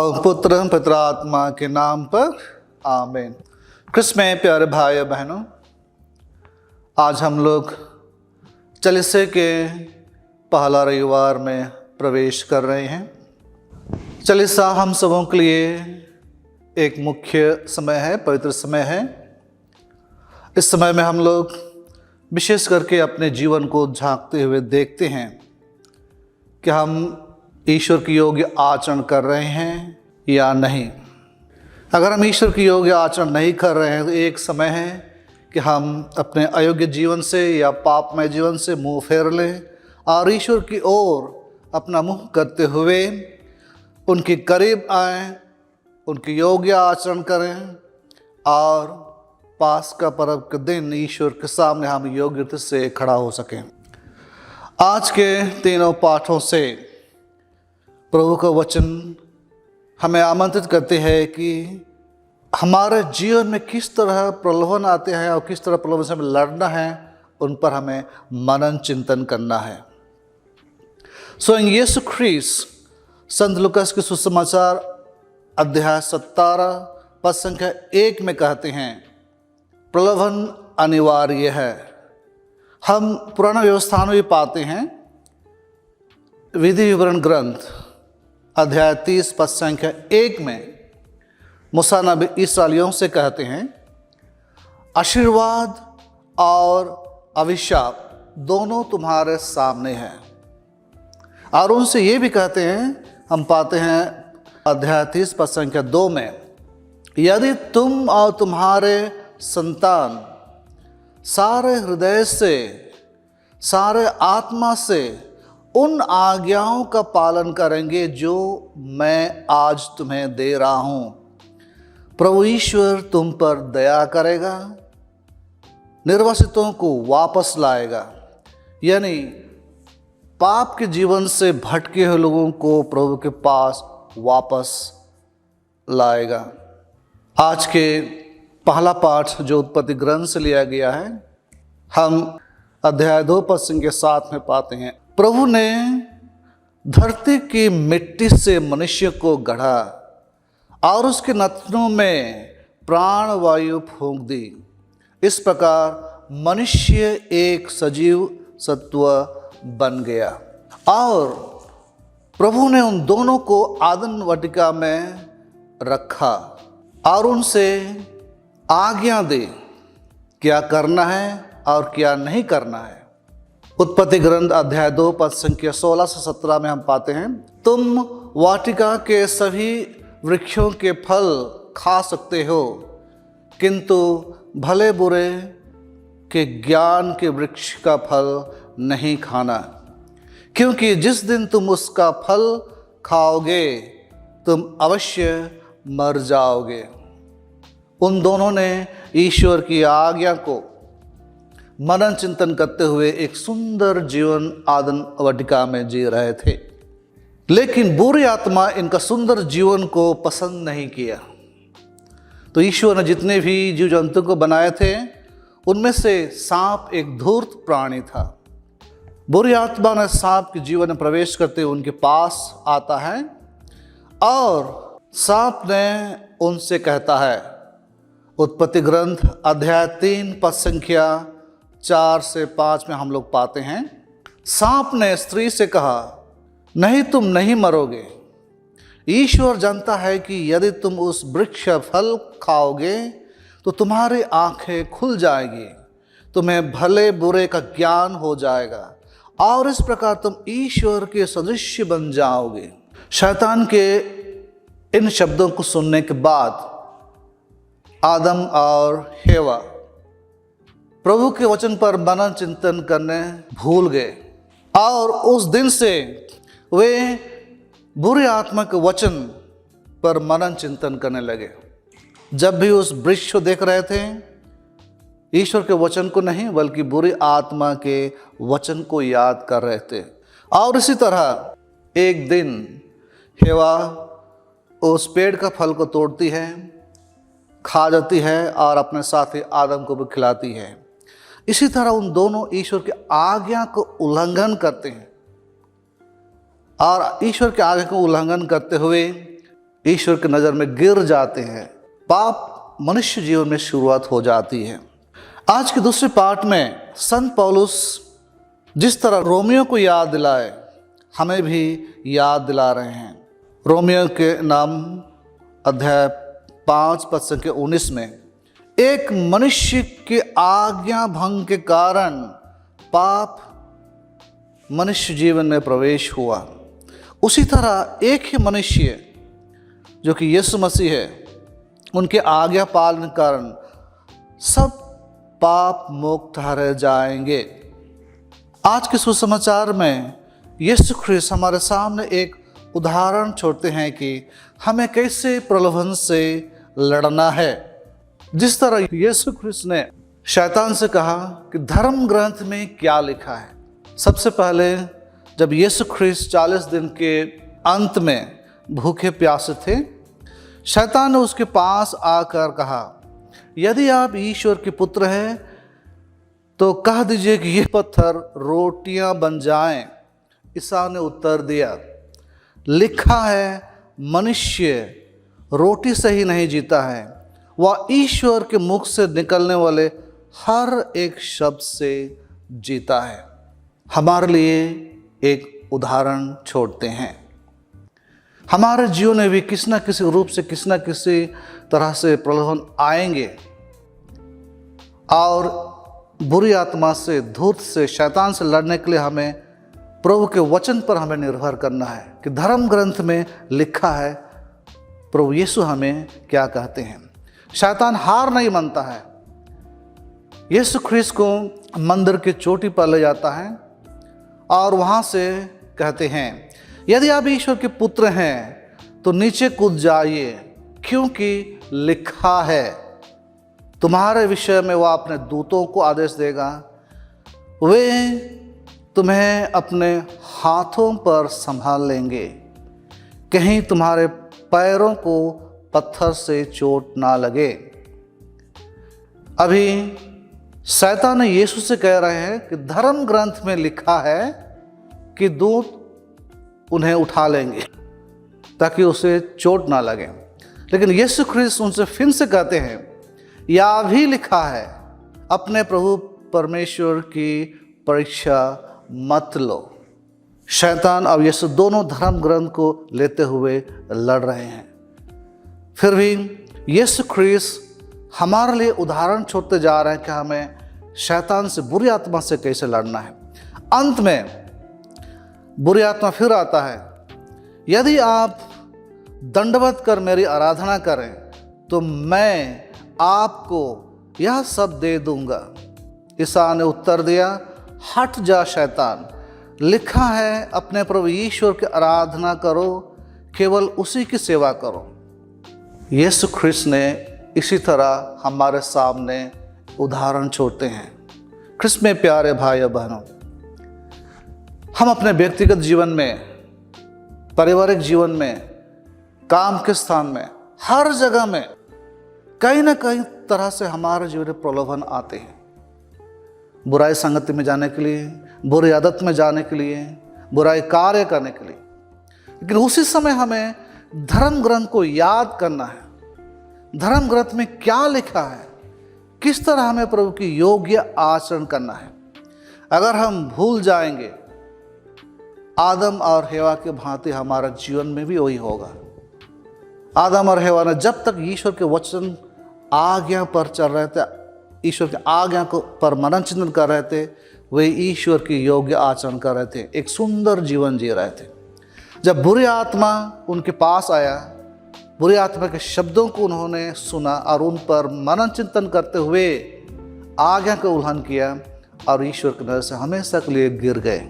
और पुत्र पिता आत्मा के नाम पर आमीन। क्रिस्त में प्यारे भाई बहनों, आज हम लोग चालीसे के पहला रविवार में प्रवेश कर रहे हैं। चालीसा हम सबों के लिए एक मुख्य समय है, पवित्र समय है। इस समय में हम लोग विशेष करके अपने जीवन को झांकते हुए देखते हैं कि हम ईश्वर के योग्य आचरण कर रहे हैं या नहीं। अगर हम ईश्वर के योग्य आचरण नहीं कर रहे हैं तो एक समय है कि हम अपने अयोग्य जीवन से या पापमय जीवन से मुंह फेर लें और ईश्वर की ओर अपना मुंह करते हुए उनके करीब आएं, उनके योग्य आचरण करें और पास का पर्व के दिन ईश्वर के सामने हम योग्यता से खड़ा हो सकें। आज के तीनों पाठों से प्रभु का वचन हमें आमंत्रित करते हैं कि हमारे जीवन में किस तरह प्रलोभन आते हैं और किस तरह प्रलोभन से हमें लड़ना है, उन पर हमें मनन चिंतन करना है। स्वयं यीशु ख्रीस्त संत लूकास के सुसमाचार अध्याय 17 पद संख्या 1 में कहते हैं, प्रलोभन अनिवार्य है। हम पुराना व्यवस्था में भी पाते हैं, विधि विवरण ग्रंथ अध्याय 30 पद संख्या 1 में मूसा नबी इस्राएलियों से कहते हैं, आशीर्वाद और अभिशाप दोनों तुम्हारे सामने हैं। और उनसे ये भी कहते हैं, हम पाते हैं अध्याय 30 पद संख्या 2 में, यदि तुम और तुम्हारे संतान सारे हृदय से, सारे आत्मा से उन आज्ञाओं का पालन करेंगे जो मैं आज तुम्हें दे रहा हूं, प्रभु ईश्वर तुम पर दया करेगा, निर्वासितों को वापस लाएगा। यानी पाप के जीवन से भटके हुए लोगों को प्रभु के पास वापस लाएगा। आज के पहला पाठ जो उत्पत्ति ग्रंथ से लिया गया है, हम अध्याय 2 पद संख्या 7 में पाते हैं, प्रभु ने धरती की मिट्टी से मनुष्य को गढ़ा और उसके नथनों में प्राण वायु फूंक दी। इस प्रकार मनुष्य एक सजीव सत्व बन गया। और प्रभु ने उन दोनों को आदन वाटिका में रखा और उनसे आज्ञा दी क्या करना है और क्या नहीं करना है। उत्पत्ति ग्रंथ अध्याय 2 पद संख्या 16 से 17 में हम पाते हैं, तुम वाटिका के सभी वृक्षों के फल खा सकते हो, किंतु भले बुरे के ज्ञान के वृक्ष का फल नहीं खाना, क्योंकि जिस दिन तुम उसका फल खाओगे तुम अवश्य मर जाओगे। उन दोनों ने ईश्वर की आज्ञा को मनन चिंतन करते हुए एक सुंदर जीवन आदन वाटिका में जी रहे थे, लेकिन बुरी आत्मा इनका सुंदर जीवन को पसंद नहीं किया। तो ईश्वर ने जितने भी जीव जंतु को बनाए थे उनमें से सांप एक धूर्त प्राणी था। बुरी आत्मा ने सांप के जीवन में प्रवेश करते हुए उनके पास आता है और सांप ने उनसे कहता है, उत्पत्ति ग्रंथ अध्याय 3 पद संख्या 4 से 5 में हम लोग पाते हैं, सांप ने स्त्री से कहा, नहीं तुम नहीं मरोगे। ईश्वर जानता है कि यदि तुम उस वृक्ष फल खाओगे तो तुम्हारी आंखें खुल जाएगी, तुम्हें भले बुरे का ज्ञान हो जाएगा और इस प्रकार तुम ईश्वर के सदृश बन जाओगे। शैतान के इन शब्दों को सुनने के बाद आदम और हेवा प्रभु के वचन पर मनन चिंतन करने भूल गए और उस दिन से वे बुरी आत्मा के वचन पर मनन चिंतन करने लगे। जब भी उस वृक्ष को देख रहे थे, ईश्वर के वचन को नहीं बल्कि बुरी आत्मा के वचन को याद कर रहे थे। और इसी तरह एक दिन हेवा उस पेड़ का फल को तोड़ती है, खा जाती है और अपने साथी आदम को भी खिलाती है। इसी तरह उन दोनों ईश्वर की आज्ञा को उल्लंघन करते हैं और ईश्वर के आज्ञा को उल्लंघन करते हुए ईश्वर की नज़र में गिर जाते हैं। पाप मनुष्य जीवन में शुरुआत हो जाती है। आज के दूसरे पार्ट में संत पौलुस जिस तरह रोमियो को याद दिलाए, हमें भी याद दिला रहे हैं। रोमियो के नाम अध्याय 5 पद संख्या 19 में, एक मनुष्य के आज्ञा भंग के कारण पाप मनुष्य जीवन में प्रवेश हुआ, उसी तरह एक ही मनुष्य जो कि यीशु मसीह है, उनके आज्ञा पालन के कारण सब पाप मुक्त ठहरे जाएंगे। आज के सुसमाचार में यीशु ख्रिस्त हमारे सामने एक उदाहरण छोड़ते हैं कि हमें कैसे प्रलोभन से लड़ना है। जिस तरह यीशु ख्रिस्त ने शैतान से कहा कि धर्म ग्रंथ में क्या लिखा है। सबसे पहले जब यीशु ख्रिस्त 40 दिन के अंत में भूखे प्यासे थे, शैतान ने उसके पास आकर कहा, यदि आप ईश्वर के पुत्र हैं तो कह दीजिए कि ये पत्थर रोटियां बन जाएं। ईसा ने उत्तर दिया, लिखा है मनुष्य रोटी से ही नहीं जीता है, वह ईश्वर के मुख से निकलने वाले हर एक शब्द से जीता है। हमारे लिए एक उदाहरण छोड़ते हैं। हमारे जीवन में भी किसी न किसी रूप से, किसी न किसी तरह से प्रलोभन आएंगे और बुरी आत्मा से, धूर्त से, शैतान से लड़ने के लिए हमें प्रभु के वचन पर हमें निर्भर करना है कि धर्म ग्रंथ में लिखा है प्रभु यीशु हमें क्या कहते हैं। शैतान हार नहीं मानता है। यीशु ख्रिस्त को मंदिर की चोटी पर ले जाता है और वहाँ से कहते हैं, यदि आप ईश्वर के पुत्र हैं तो नीचे कूद जाइए, क्योंकि लिखा है तुम्हारे विषय में वह अपने दूतों को आदेश देगा, वे तुम्हें अपने हाथों पर संभाल लेंगे, कहीं तुम्हारे पैरों को पत्थर से चोट ना लगे। अभी शैतान यीशु से कह रहे हैं कि धर्म ग्रंथ में लिखा है कि दूत उन्हें उठा लेंगे ताकि उसे चोट ना लगे। लेकिन यीशु ख्रिस्त उनसे फिर से कहते हैं, यह भी लिखा है अपने प्रभु परमेश्वर की परीक्षा मत लो। शैतान और यीशु दोनों धर्म ग्रंथ को लेते हुए लड़ रहे हैं। फिर भी यीशु ख्रिस्त हमारे लिए उदाहरण छोड़ते जा रहे हैं कि हमें शैतान से, बुरी आत्मा से कैसे लड़ना है। अंत में बुरी आत्मा फिर आता है, यदि आप दंडवत कर मेरी आराधना करें तो मैं आपको यह सब दे दूंगा। ईसा ने उत्तर दिया, हट जा शैतान, लिखा है अपने प्रभु ईश्वर की आराधना करो, केवल उसी की सेवा करो। यीशु ख्रिस्त ने इसी तरह हमारे सामने उदाहरण छोड़ते हैं। ख्रिस्त में प्यारे भाई और बहनों, हम अपने व्यक्तिगत जीवन में, पारिवारिक जीवन में, काम के स्थान में, हर जगह में कहीं ना कहीं तरह से हमारे जीवन में प्रलोभन आते हैं। बुराई संगति में जाने के लिए, बुरी आदत में जाने के लिए, बुराई कार्य करने के लिए। लेकिन उसी समय हमें धर्म ग्रंथ को याद करना है। धर्म ग्रंथ में क्या लिखा है, किस तरह हमें प्रभु की योग्य आचरण करना है। अगर हम भूल जाएंगे, आदम और हेवा के भांति हमारा जीवन में भी वही होगा। आदम और हेवा ने जब तक ईश्वर के वचन आज्ञा पर चल रहे थे, ईश्वर की आज्ञा को पर मनन चिंतन कर रहे थे, वे ईश्वर की योग्य आचरण कर रहे थे, एक सुंदर जीवन जी रहे थे। जब बुरी आत्मा उनके पास आया, बुरी आत्मा के शब्दों को उन्होंने सुना और उन पर मनन चिंतन करते हुए आज्ञा का उल्लंघन किया और ईश्वर की नजर से हमेशा के लिए गिर गए।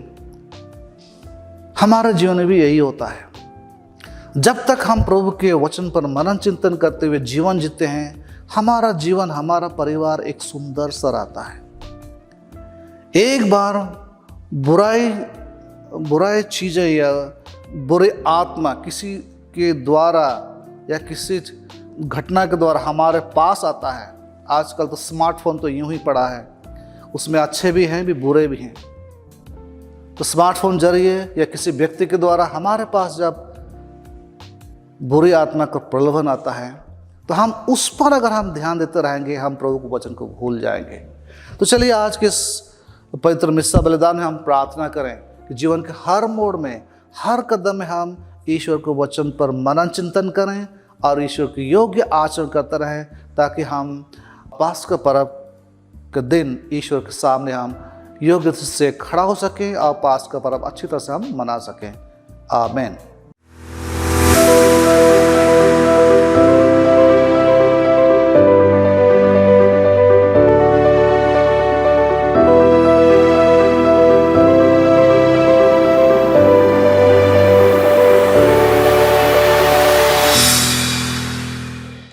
हमारे जीवन में भी यही होता है। जब तक हम प्रभु के वचन पर मनन चिंतन करते हुए जीवन जीते हैं, हमारा जीवन, हमारा परिवार एक सुंदर सा रहता है। एक बार बुराई चीज़ें या बुरी आत्मा किसी के द्वारा या किसी घटना के द्वारा हमारे पास आता है। आजकल तो स्मार्टफोन तो यूं ही पड़ा है, उसमें अच्छे भी हैं भी बुरे भी हैं। तो स्मार्टफोन जरिए या किसी व्यक्ति के द्वारा हमारे पास जब बुरी आत्मा का प्रलोभन आता है, तो हम उस पर अगर हम ध्यान देते रहेंगे, हम प्रभु के वचन को भूल जाएंगे। तो चलिए आज के इस पवित्र मिस्सा बलिदान में हम प्रार्थना करें कि जीवन के हर मोड़ में, हर कदम में हम ईश्वर के वचन पर मनन चिंतन करें और ईश्वर के योग्य आचरण करते रहें, ताकि हम पास्का पर्व के दिन ईश्वर के सामने हम योग्य से खड़ा हो सकें और पास्का पर्व अच्छी तरह से हम मना सकें। आमीन।